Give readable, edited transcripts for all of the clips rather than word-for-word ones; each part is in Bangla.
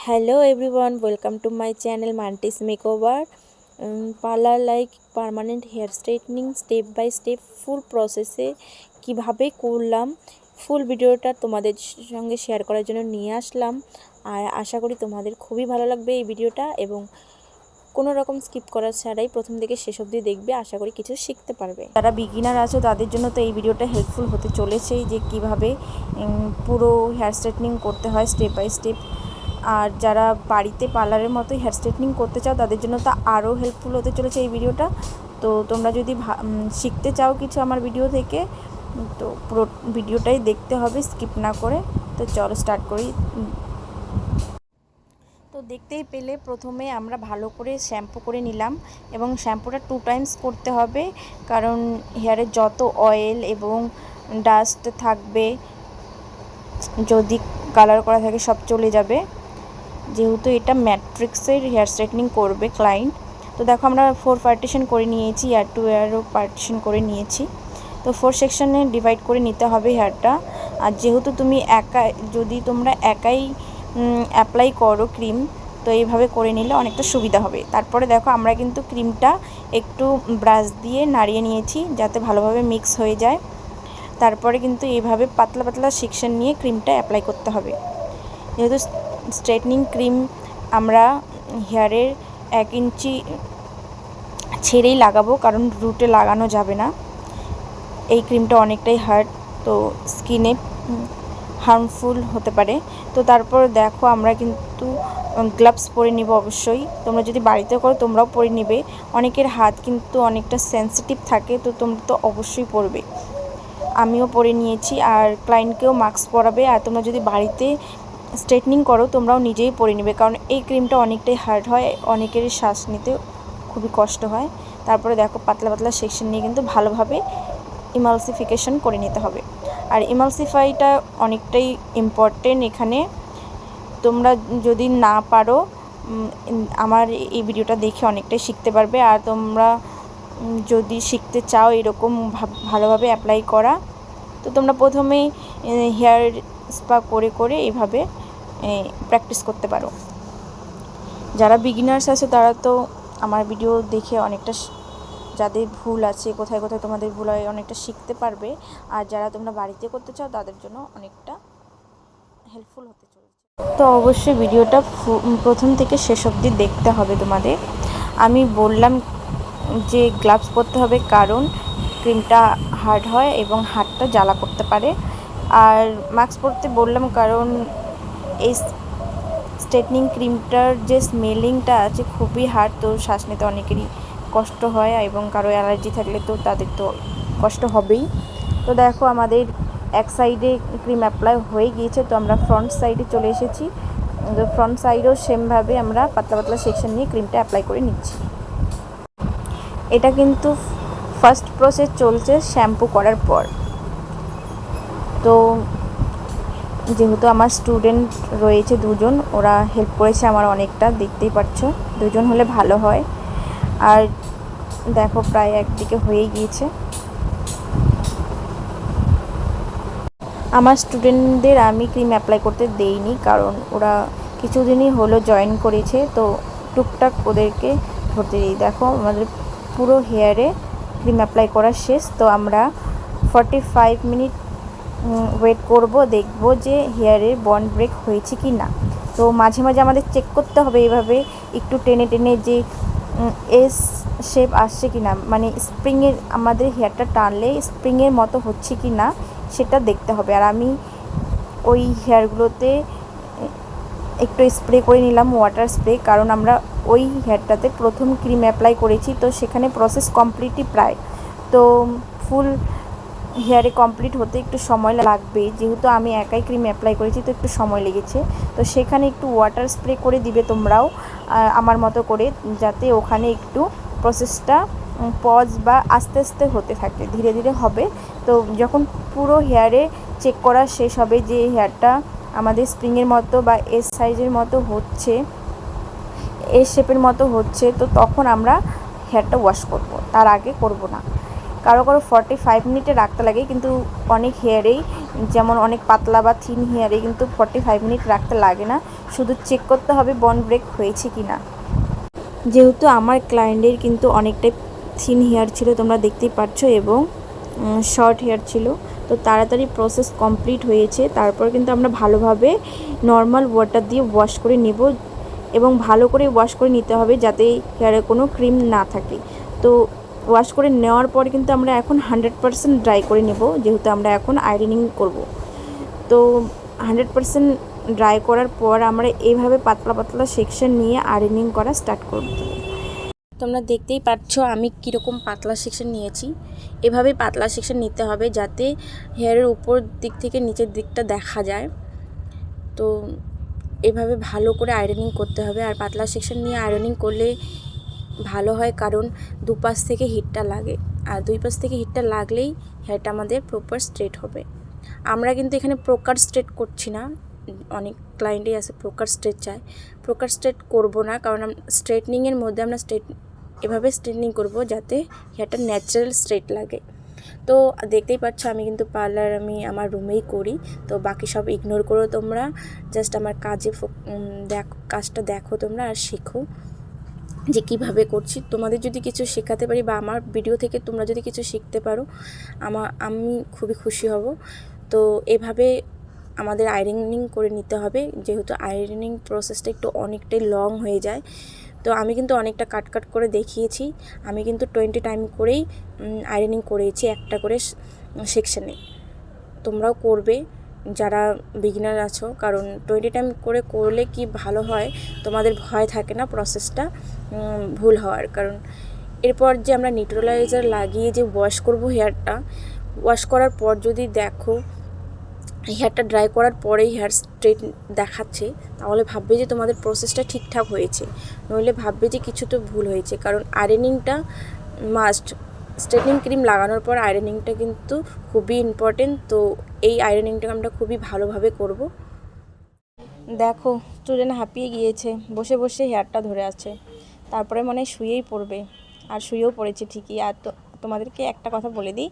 Hello everyone, welcome to my channel Mantis Makeover. Parlor like permanent hair straightening step by step full process কিভাবে করলাম ফুল ভিডিওটা তোমাদের সঙ্গে শেয়ার করার জন্য নিয়ে আসলাম। আর আশা করি তোমাদের খুবই ভালো লাগবে এই ভিডিওটা এবং কোনো রকম স্কিপ করা ছাড়াই প্রথম থেকে শেষ অবধি দেখবে। আশা করি কিছু শিখতে পারবে। যারা বিগিনার আছো তাদের জন্য তো এই ভিডিওটা হেল্পফুল হতে চলেছে, যে কিভাবে পুরো হেয়ার স্ট্রেটনিং করতে হয় স্টেপ বাই স্টেপ। আর যারা বাড়িতে পার্লারের মতো হেয়ার স্ট্রেটনিং করতে চাও তাদের জন্য তো আরও হেল্পফুল হতে চলেছে এই ভিডিওটা। তো তোমরা যদি শিখতে চাও কিছু আমার ভিডিও থেকে, তো পুরো ভিডিওটাই দেখতে হবে স্কিপ না করে। তো চলো স্টার্ট করি। তো দেখতেই পেলে প্রথমে আমরা ভালো করে শ্যাম্পু করে নিলাম এবং শ্যাম্পুটা 2 টাইমস করতে হবে, কারণ হেয়ারে যত অয়েল এবং ডাস্ট থাকবে, যদি কালার করা থাকে সব চলে যাবে, যেহেতু এটা ম্যাট্রিক্সের হেয়ার স্ট্রেটনিং করবে ক্লায়েন্ট। তো দেখো আমরা 4 পার্টিশন করে নিয়েছি, এয়ার টু এয়ারও পার্টিশন করে নিয়েছি। তো 4 সেকশনে ডিভাইড করে নিতে হবে হেয়ারটা। আর যেহেতু তুমি যদি তোমরা একাই অ্যাপ্লাই করো ক্রিম, তো এইভাবে করে নিলে অনেকটা সুবিধা হবে। তারপরে দেখো আমরা কিন্তু ক্রিমটা একটু ব্রাশ দিয়ে নাড়িয়ে নিয়েছি যাতে ভালোভাবে মিক্স হয়ে যায়। তারপরে কিন্তু এইভাবে পাতলা পাতলা সেকশন নিয়ে ক্রিমটা অ্যাপ্লাই করতে হবে। যেহেতু স্ট্রেটনিং ক্রিম আমরা হেয়ারের 1 ইঞ্চি ছেড়েই লাগাবো, কারণ রুটে লাগানো যাবে না। এই ক্রিমটা অনেকটাই হার্ড, তো স্কিনে হার্মফুল হতে পারে। তো তারপর দেখো আমরা কিন্তু গ্লাভস পরে নিব অবশ্যই। তোমরা যদি বাড়িতে করো তোমরাও পরে নিবে। অনেকের হাত কিন্তু অনেকটা সেন্সিটিভ থাকে, তো তোমরা তো অবশ্যই পরবে। আমিও পরে নিয়েছি। আর ক্লায়েন্টকেও মাস্ক পরাবে। আর তোমরা যদি বাড়িতে স্ট্রেটনিং করো তোমরাও নিজেই পরে নেবে, কারণ এই ক্রিমটা অনেকটাই হার্ড হয়, অনেকেরই শ্বাস নিতে খুবই কষ্ট হয়। তারপরে দেখো পাতলা পাতলা সেকশন নিয়ে কিন্তু ভালোভাবে ইমালসিফিকেশন করে নিতে হবে। আর ইমালসিফাইটা অনেকটাই ইম্পর্টেন্ট এখানে। তোমরা যদি না পারো আমার এই ভিডিওটা দেখে অনেকটাই শিখতে পারবে। আর তোমরা যদি শিখতে চাও এরকম ভালোভাবে অ্যাপ্লাই করা, তো তোমরা প্রথমেই হেয়ার স্পা করে করে এইভাবে প্র্যাকটিস করতে পারো। যারা বিগিনার্স আছে তারা তো আমার ভিডিও দেখে অনেকটা, যাদের ভুল আছে কোথায় কোথায় তোমাদের ভুল হয়, অনেকটা শিখতে পারবে। আর যারা তোমরা বাড়িতে করতে চাও তাদের জন্য অনেকটা হেল্পফুল হতে চলেছে। তো অবশ্যই ভিডিওটা প্রথম থেকে শেষ অবধি দেখতে হবে তোমাদের। আমি বললাম যে গ্লাভস পরতে হবে, কারণ ক্রিমটা হার্ড হয় এবং হাতটা জ্বালা করতে পারে। আর মাস্ক পরতে বললাম কারণ এই স্ট্রেটনিং ক্রিমটার যে স্মেলিংটা আছে খুবই হার্ড, তো শ্বাস নিতে অনেকেরই কষ্ট হয় এবং কারো অ্যালার্জি থাকলে তো তাদের তো কষ্ট হবেই। তো দেখো আমাদের এক সাইডে ক্রিম অ্যাপ্লাই হয়ে গিয়েছে, তো আমরা ফ্রন্ট সাইডে চলে এসেছি। তো ফ্রন্ট সাইডেও সেমভাবে আমরা পাতলা পাতলা সেকশন নিয়ে ক্রিমটা অ্যাপ্লাই করে নিচ্ছি। এটা কিন্তু ফার্স্ট প্রসেস চলছে শ্যাম্পু করার পর। তো যেহেতু আমার স্টুডেন্ট রয়েছে 2জন, ওরা হেল্প করেছে আমার অনেকটা, দেখতেই পাচ্ছ 2জন হলে ভালো হয়। আর দেখো প্রায় একদিকে হয়ে গিয়েছে। আমার স্টুডেন্টদের আমি ক্রিম অ্যাপ্লাই করতে দেইনি, কারণ ওরা কিছুদিনই হলো জয়েন করেছে, তো টুকটাক ওদেরকে ধরতে দিই। দেখো আমাদের পুরো হেয়ারে ক্রিম অ্যাপ্লাই করা শেষ। তো আমরা 45 মিনিট ওয়েট করব, দেখব যে হেয়ারের বন্ড ব্রেক হয়েছে কি না। তো মাঝে মাঝে আমাদের চেক করতে হবে এইভাবে একটু টেনে টেনে যে এস শেপ আসছে কি না, মানে স্প্রিংয়ের, আমাদের হেয়ারটা টানলে স্প্রিংয়ের মতো হচ্ছে কি না সেটা দেখতে হবে। আর আমি ওই হেয়ারগুলোতে একটু স্প্রে করে নিলাম, ওয়াটার স্প্রে, কারণ আমরা ওই হেয়ারটাতে প্রথম ক্রিম অ্যাপ্লাই করেছি, তো সেখানে প্রসেস কমপ্লিটই প্রায়। তো ফুল হেয়ারে কমপ্লিট হতে একটু সময় লাগবে, যেহেতু আমি একাই ক্রিম অ্যাপ্লাই করেছি তো একটু সময় লেগেছে। তো সেখানে একটু ওয়াটার স্প্রে করে দিবে তোমরাও আমার মতো করে, যাতে ওখানে একটু প্রসেসটা পজ বা আস্তে আস্তে হতে থাকে, ধীরে ধীরে হবে। তো যখন পুরো হেয়ারে চেক করা শেষ হবে যে হেয়ারটা আমাদের স্প্রিংয়ের মতো বা এস সাইজের মতো হচ্ছে, এস শেপের মতো হচ্ছে, তো তখন আমরা হেয়ারটা ওয়াশ করব, তার আগে করব না। কারো কারো 45 মিনিটে রাখতে লাগে, কিন্তু অনেক হেয়ারেই যেমন অনেক পাতলা বা থিন হেয়ারে কিন্তু 45 মিনিট রাখতে লাগে না, শুধু চেক করতে হবে বন্ড ব্রেক হয়েছে কি না। যেহেতু আমার ক্লায়েন্টের কিন্তু অনেকটাই থিন হেয়ার ছিল তোমরা দেখতেই পাচ্ছ, এবং শর্ট হেয়ার ছিল, তো তাড়াতাড়ি প্রসেস কমপ্লিট হয়েছে। তারপর কিন্তু আমরা ভালোভাবে নর্মাল ওয়াটার দিয়ে ওয়াশ করে নেব, এবং ভালো করে ওয়াশ করে নিতে হবে যাতে হেয়ারে কোনো ক্রিম না থাকে। তো ওয়াশ করে নেওয়ার পর কিন্তু আমরা এখন 100% ড্রাই করে নেব, যেহেতু আমরা এখন আয়রনিং করব। তো 100% ড্রাই করার পর আমরা এইভাবে পাতলা পাতলা সেকশন নিয়ে আয়রনিং করা স্টার্ট করব। তোমরা দেখতেই পাচ্ছ আমি কীরকম পাতলা সেকশন নিয়েছি। এভাবে পাতলা সেকশন নিতে হবে যাতে হেয়ারের উপর দিক থেকে নিচের দিকটা দেখা যায়। তো এভাবে ভালো করে আয়রনিং করতে হবে, আর পাতলা সেকশন নিয়ে আয়রনিং করলে ভালো হয়, কারণ দুপাশ থেকে হিটটা লাগে, আর দুই পাশ থেকে হিটটা লাগলেই হেয়ারটা আমাদের প্রপার স্ট্রেট হবে। আমরা কিন্তু এখানে প্রকার স্ট্রেট করছি না, অনেক ক্লায়েন্টই আছে প্রকার স্ট্রেট চায়। প্রকার স্ট্রেট করব না, কারণ স্ট্রেটনিংয়ের মধ্যে আমরা এভাবে স্ট্রেটনিং করব যাতে হেয়ারটা ন্যাচারাল স্ট্রেট লাগে। তো দেখতেই পাচ্ছ আমি কিন্তু পার্লার আমি আমার রুমেই করি, তো বাকি সব ইগনোর করো তোমরা, জাস্ট আমার কাজটা দেখো তোমরা আর শেখো যে কীভাবে করছি। তোমাদের যদি কিছু শেখাতে পারি বা আমার ভিডিও থেকে তোমরা যদি কিছু শিখতে পারো আমি খুবই খুশি হব। তো এভাবে আমাদের আয়রনিং করে নিতে হবে, যেহেতু আয়রনিং প্রসেসটা একটু অনেকটাই লং হয়ে যায়। তো আমি কিন্তু অনেকটা কাট করে দেখিয়েছি, আমি কিন্তু 20 টাইম করেই আয়রনিং করেছি একটা করে সেকশানে। তোমরাও করবে যারা বিগিনার আছো, কারণ 20 টাইম করে করলে কি ভালো হয়, তোমাদের ভয় থাকে না প্রসেসটা ভুল হওয়ার। কারণ এরপর যে আমরা নিউট্রালাইজার লাগিয়ে যে ওয়াশ করব হেয়ারটা, ওয়াশ করার পর যদি দেখো হেয়ারটা ড্রাই করার পরেই হেয়ার স্ট্রেট দেখাচ্ছে, তাহলে ভাববে যে তোমাদের প্রসেসটা ঠিকঠাক হয়েছে, নইলে ভাববে যে কিছু তো ভুল হয়েছে। কারণ আয়রনিংটা মাস্ট, স্ট্রেটনিং ক্রিম লাগানোর পর আয়রনিংটা কিন্তু খুবই ইম্পর্টেন্ট। তো এই আয়রনিংটা আমরা খুবই ভালোভাবে করব। দেখো স্টুডেন্ট হাঁপিয়ে গিয়েছে, বসে বসে হেয়ারটা ধরে আছে, তারপরে মনে হয় শুয়েই পড়বে, আর শুয়েও পড়েছে ঠিকই। আর তোমাদেরকে একটা কথা বলে দিই,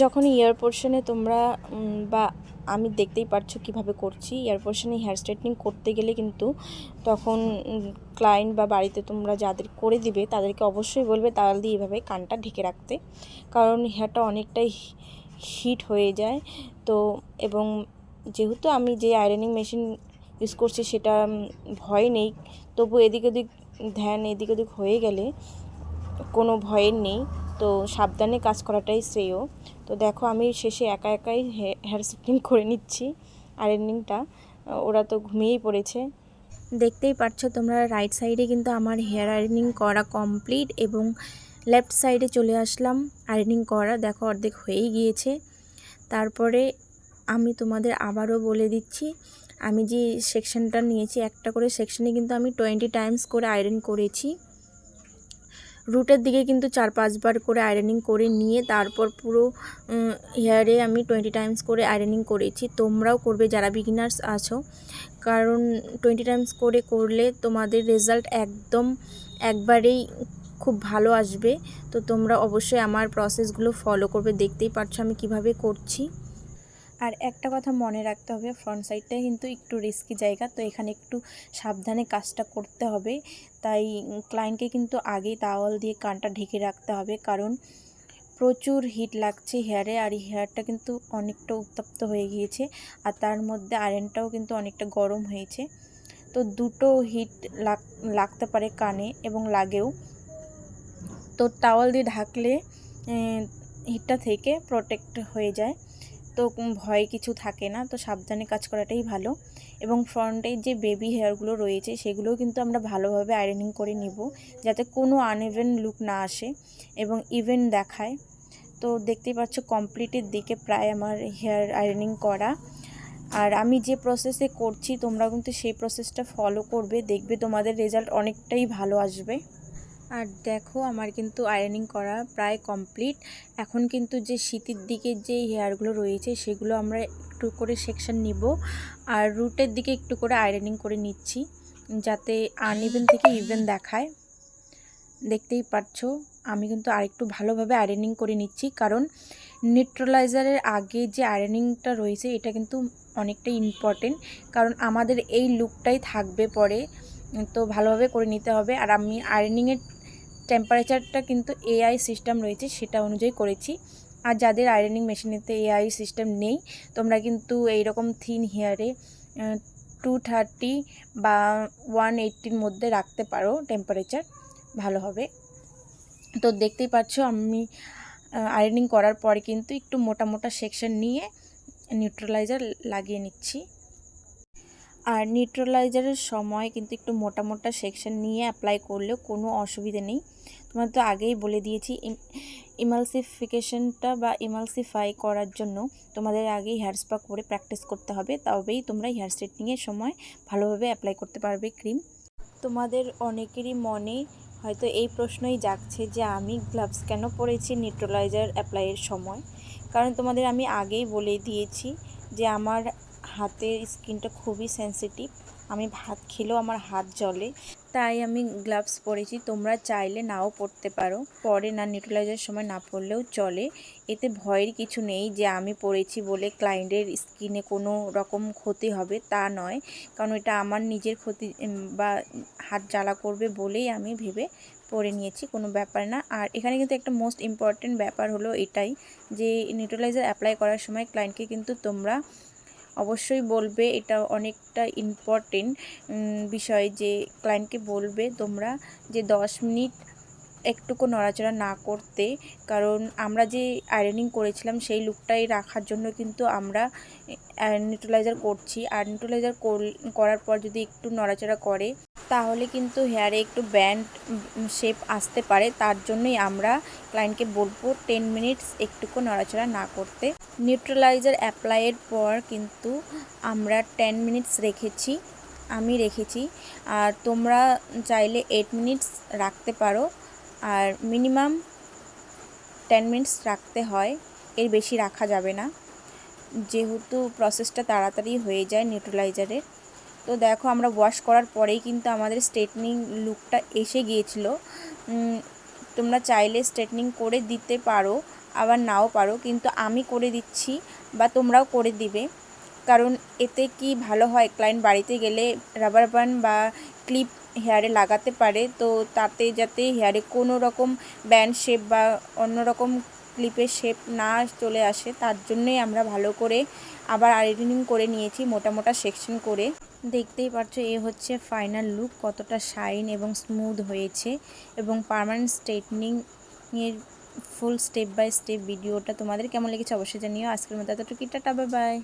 যখন ইয়ার পোর্শনে তোমরা বা আমি দেখতেই পারছো কিভাবে করছি, ইয়ার পোর্শনে হেয়ার স্ট্রেটনিং করতে গেলে কিন্তু তখন ক্লায়েন্ট বা বাড়িতে তোমরা যাদের করে দিবে তাদেরকে অবশ্যই বলবে তাওয়াল দিয়ে এভাবে কানটা ঢেকে রাখতে, কারণ হেয়ারটা অনেকটাই হিট হয়ে যায়। তো এবং যেহেতু আমি যে আয়রনিং মেশিন ইউজ করছি সেটা ভয় নেই, তবু এদিক ওদিক এদিক ওদিক হয়ে গেলে কোনো ভয়ের নেই, তো সাবধানে কাজ করাটাই শ্রেয়। তো দেখো আমি শেষে একাই হেয়ার স্ট্রেটনিং করে নিচ্ছি আয়রনিংটা, ওরা তো ঘুমিয়েই পড়েছে। দেখতেই পাচ্ছ তোমরা রাইট সাইডে কিন্তু আমার হেয়ার আয়রনিং করা কমপ্লিট, এবং লেফট সাইডে চলে আসলাম আয়রনিং করা, দেখো অর্ধেক হয়েই গিয়েছে। তারপরে আমি তোমাদের আবারও বলে দিচ্ছি, আমি যে সেকশনটা নিয়েছি একটা করে সেকশনে কিন্তু আমি 20 টাইমস করে আয়রন করেছি। রুটের দিকে কিন্তু 4-5 বার করে আয়রনিং করে নিয়ে তারপর পুরো হেয়ারে আমি 20 টাইমস করে আয়রনিং করেছি। তোমরাও করবে যারা বিগিনার্স আছো, কারণ 20 টাইমস করে করলে তোমাদের রেজাল্ট একবারেই খুব ভালো আসবে। তো তোমরা অবশ্যই আমার প্রসেসগুলো ফলো করবে, দেখতেই পাচ্ছ আমি কিভাবে করছি। আর একটা কথা মনে রাখতে হবে, ফ্রন্ট সাইডটাই কিন্তু একটু রিস্কি জায়গা, তো এখানে একটু সাবধানে কাজটা করতে হবে। তাই ক্লায়েন্টকে কিন্তু আগেই তাওয়াল দিয়ে কানটা ঢেকে রাখতে হবে, কারণ প্রচুর হিট লাগছে হেয়ারে, আর হেয়ারটা কিন্তু অনেকটা উত্তপ্ত হয়ে গিয়েছে, আর তার মধ্যে আয়রনটাও কিন্তু অনেকটা গরম হয়েছে। তো দুটো হিট লাগতে পারে কানে, এবং লাগেও। তো টাওয়াল দিয়ে ঢাকলে হিটটা থেকে প্রোটেক্ট হয়ে যায়, তো ভয় কিছু থাকে না। তো সাবধানে কাজ করাটাই ভালো। এবং ফ্রন্টের যে বেবি হেয়ারগুলো রয়েছে সেগুলোও কিন্তু আমরা ভালোভাবে আয়রনিং করে নিব, যাতে কোনো আনইভেন লুক না আসে এবং ইভেন দেখায়। তো দেখতেই পাচ্ছ কমপ্লিটের দিকে প্রায় আমার হেয়ার আয়রনিং করা। আর আমি যে প্রসেসে করছি তোমরা কিন্তু সেই প্রসেসটা ফলো করবে, দেখবে তোমাদের রেজাল্ট অনেকটাই ভালো আসবে। আর দেখো আমার কিন্তু আয়রনিং করা প্রায় কমপ্লিট। এখন কিন্তু যে শীতের দিকে যে হেয়ারগুলো রয়েছে সেগুলো আমরা একটু করে সেকশন নিব, আর রুটের দিকে একটু করে আয়রনিং করে নিচ্ছি যাতে আনইভেন থেকে ইভেন দেখায়। দেখতেই পাচ্ছো আমি কিন্তু আরেকটু ভালোভাবে আয়রনিং করে নিচ্ছি, কারণ নিউট্রালাইজারের আগে যে আয়রনিংটা রয়েছে এটা কিন্তু অনেকটাই ইম্পর্টেন্ট, কারণ আমাদের এই লুকটাই থাকবে পরে, তো ভালোভাবে করে নিতে হবে। আর আমি আয়রনিংয়ের টেম্পারেচারটা কিন্তু এআই সিস্টেম রয়েছে সেটা অনুযায়ী করেছি। আর যাদের আয়রনিং মেশিনেতে এআই সিস্টেম নেই তোমরা কিন্তু এইরকম থিন হেয়ারে 230 বা 180-র মধ্যে রাখতে পারো, টেম্পারেচার ভালো হবে। তো দেখতেই পাচ্ছ আমি আয়রনিং করার পরে কিন্তু একটু মোটা মোটা সেকশন নিয়ে নিউট্রালাইজার লাগিয়ে নিচ্ছি। আর নিউট্রালাইজারের সময় কিন্তু একটু মোটা মোটা সেকশন নিয়ে অ্যাপ্লাই করলেও কোনো অসুবিধা নেই। তোমার তো আগেই বলে দিয়েছি ইমালসিফিকেশনটা বা ইমালসিফাই করার জন্য তোমাদের আগেই হেয়ার স্পা করে প্র্যাকটিস করতে হবে, তবেই তোমরা হেয়ার স্ট্রেটনিংয়ের সময় ভালোভাবে অ্যাপ্লাই করতে পারবে ক্রিম। তোমাদের অনেকেরই মনে হয়তো এই প্রশ্নই জাগছে যে আমি গ্লাভস কেন পরেছি নিউট্রালাইজার অ্যাপ্লাইয়ের সময়। কারণ তোমাদের আমি আগেই বলে দিয়েছি যে আমার হাতের স্কিনটা খুবই সেনসিটিভ, আমি ভাত খেলেও আমার হাত জ্বলে, তাই আমি গ্লাভস পরেছি। তোমরা চাইলে নাও পরতে পারো, পরে না নিউট্রালাইজারের সময় না পরলেও চলে, এতে ভয়ের কিছু নেই যে আমি পরেছি বলে ক্লায়েন্টের স্কিনে কোনো রকম ক্ষতি হবে তা নয়, কারণ এটা আমার নিজের ক্ষতি বা হাত জ্বালা করবে বলেই আমি ভেবে পরে নিয়েছি, কোনো ব্যাপার না। আর এখানে কিন্তু একটা মোস্ট ইম্পর্টেন্ট ব্যাপার হলো এটাই যে নিউট্রালাইজার অ্যাপ্লাই করার সময় ক্লায়েন্টকে কিন্তু তোমরা অবশ্যই বলবে, এটা অনেকটা ইম্পর্টেন্ট বিষয় যে ক্লায়েন্টকে বলবে তোমরা যে 10 মিনিট একটুকু নড়াচড়া না করতে, কারণ আমরা যে আয়রনিং করেছিলাম সেই লুকটাই রাখার জন্য কিন্তু আমরা নিউট্রালাইজার করছি। আর নিউট্রালাইজার করার পর যদি একটু নড়াচড়া করে তাহলে কিন্তু হেয়ারে একটু ব্যান্ড শেপ আসতে পারে, তার জন্যই আমরা ক্লায়েন্টকে বলবো 10 মিনিটস একটুকু নড়াচড়া না করতে। নিউট্রালাইজার অ্যাপ্লাইয়ের পর কিন্তু আমরা 10 মিনিটস রেখেছি, আমি রেখেছি, আর তোমরা চাইলে 8 মিনিটস রাখতে পারো। আর মিনিমাম 10 মিনিটস রাখতে হয়, এর বেশি রাখা যাবে না, যেহেতু প্রসেসটা তাড়াতাড়ি হয়ে যায় নিউট্রালাইজারের। তো দেখো আমরা ওয়াশ করার পরেই কিন্তু আমাদের স্ট্রেটনিং লুকটা এসে গিয়েছিল। তোমরা চাইলে স্ট্রেটনিং করে দিতে পারো আবার নাও পারো, কিন্তু আমি করে দিচ্ছি বা তোমরাও করে দিবে, কারণ এতে কি ভালো হয়, ক্লায়েন্ট বাড়িতে গেলে রাবার ব্যান্ড বা ক্লিপ হেয়ারে লাগাতে পারে, তো তাতে যাতে হেয়ারে কোনো রকম ব্যান্ড শেপ বা অন্য রকম ক্লিপের শেপ না চলে আসে, তার জন্যই আমরা ভালো করে আবার আয়রনিং করে নিয়েছি মোটা মোটা সেকশন করে। দেখতেই পাচ্ছ এ হচ্ছে ফাইনাল লুক, কতটা শাইন এবং স্মুথ হয়েছে। এবং পার্মানেন্ট স্ট্রেটনিংয়ের ফুল স্টেপ বাই স্টেপ ভিডিওটা তোমাদের কেমন লেগেছে অবশ্যই জানিও। আজকের মতো এতটুকুই, টাটা, বাই বাই।